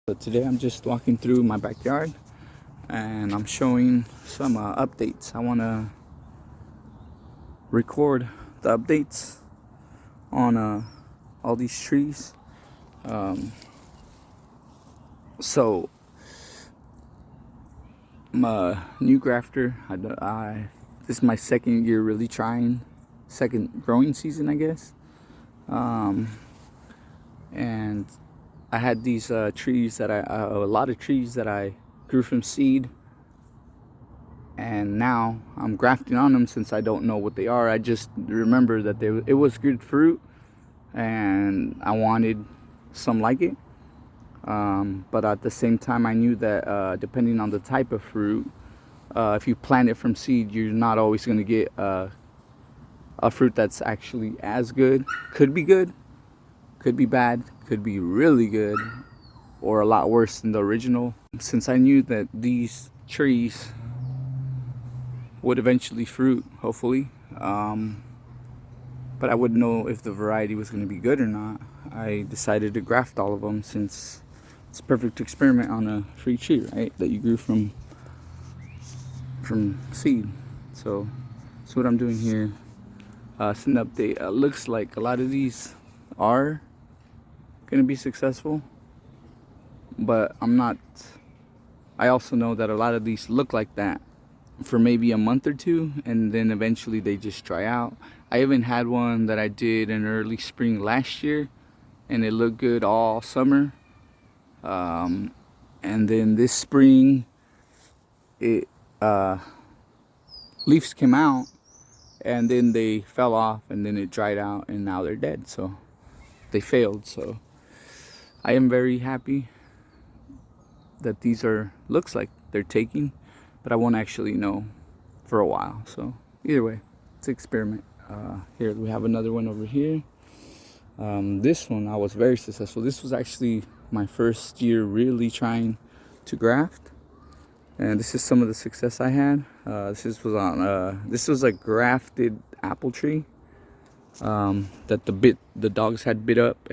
So today I'm just walking through my backyard and I'm showing some updates. I want to record the updates on all these trees. So I'm a new grafter. This is my second year really trying, second growing season, I guess. And I had these trees that a lot of trees that I grew from seed, and now I'm grafting on them since I don't know what they are. I just remember that it was good fruit, and I wanted some like it. But at the same time, I knew that depending on the type of fruit, if you plant it from seed, you're not always going to get a fruit that's actually as good. Could be good, could be bad, could be really good, or a lot worse than the original. Since I knew that these trees would eventually fruit, hopefully, but I wouldn't know if the variety was going to be good or not, I decided to graft all of them, since it's a perfect experiment on a free tree, right, that you grew from seed. So that's what I'm doing here. It's an update. Looks like a lot of these are going to be successful, but I also know that a lot of these look like that for maybe a month or two, and then eventually they just dry out. I even had one that I did in early spring last year, and it looked good all summer. And then this spring, leaves came out, and then they fell off, and then it dried out, and now they're dead. So they failed. So I am very happy that these looks like they're taking, but I won't actually know for a while. So either way, it's an experiment. Here we have another one over here. This one I was very successful. This was actually my first year really trying to graft, and this is some of the success I had. This was a grafted apple tree that the dogs had bit up,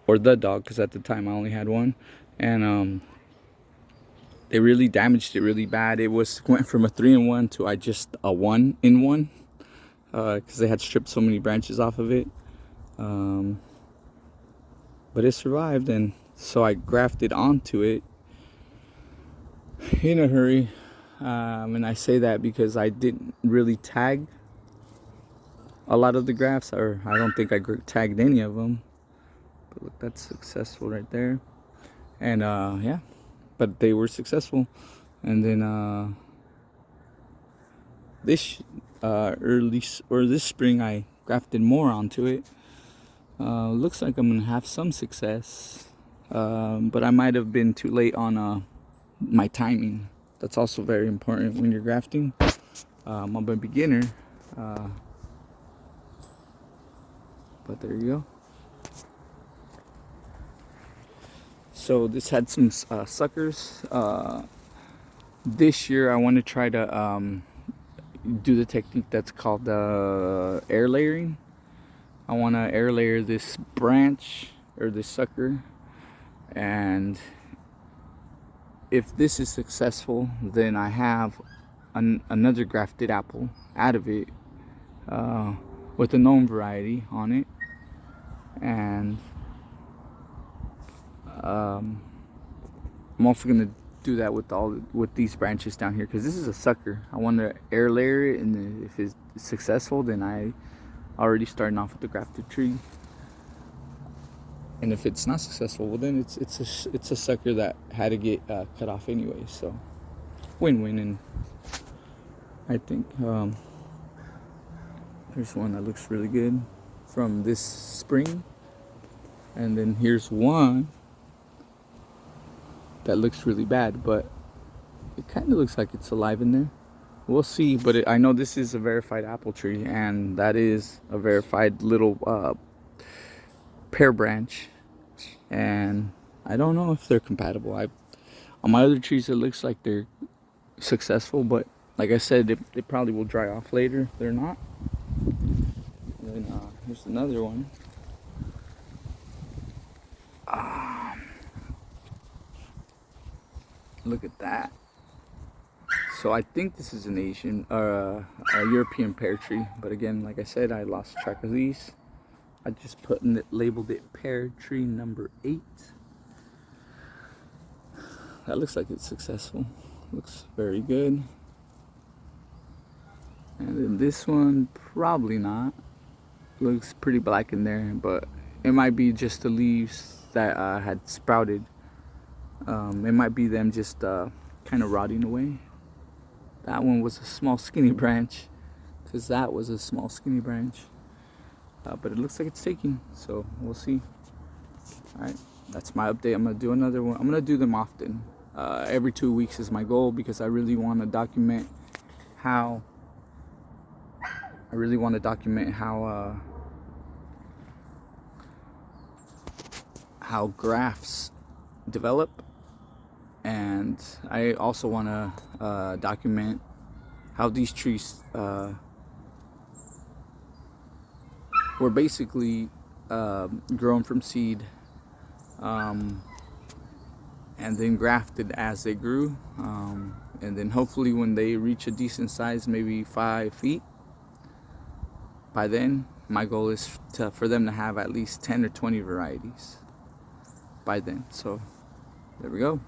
or the dog, because at the time I only had one, and they really damaged it really bad. It went from a 3-in-1 to just a 1-in-1, because they had stripped so many branches off of it. But it survived, and so I grafted onto it in a hurry. And I say that because I didn't really tag a lot of the grafts, or I don't think I tagged any of them. But look, that's successful right there. And yeah, but they were successful. And then this this spring I grafted more onto it. Looks like I'm gonna have some success, but I might have been too late on my timing. That's also very important when you're grafting. I'm a beginner, but there you go. So this had some suckers. This year I want to try to do the technique that's called air layering. I want to air layer this branch or this sucker, and if this is successful, then I have another grafted apple out of it, with a known variety on it. And I'm also gonna do that with these branches down here, because this is a sucker. I want to air layer it, and if it's successful, then I already starting off with the grafted tree. And if it's not successful, well, then it's a sucker that had to get cut off anyway. So win-win. And I think there's one that looks really good from this spring, and then here's one that looks really bad, but it kind of looks like it's alive in there. We'll see. But I know this is a verified apple tree, and that is a verified little pear branch, and I don't know if they're compatible. On my other trees it looks like they're successful, but like I said, they probably will dry off later if they're not. And then here's another one. Look at that. So I think this is an Asian or a European pear tree, but again, like I said, I lost track of these. I just labeled it pear tree number 8. That looks like it's successful. Looks very good. And then this one, probably not. Looks pretty black in there, but it might be just the leaves that had sprouted. It might be them just kind of rotting away. That one was a small skinny branch, because that was a small skinny branch. But it looks like it's taking, so we'll see. Alright, that's my update. I'm going to do another one. I'm going to do them often. Every 2 weeks is my goal, because I really want to document how how grafts develop, and I also want to document how these trees were basically grown from seed and then grafted as they grew, and then hopefully when they reach a decent size, maybe 5 feet, by then my goal is for them to have at least 10 or 20 varieties by then. So there we go.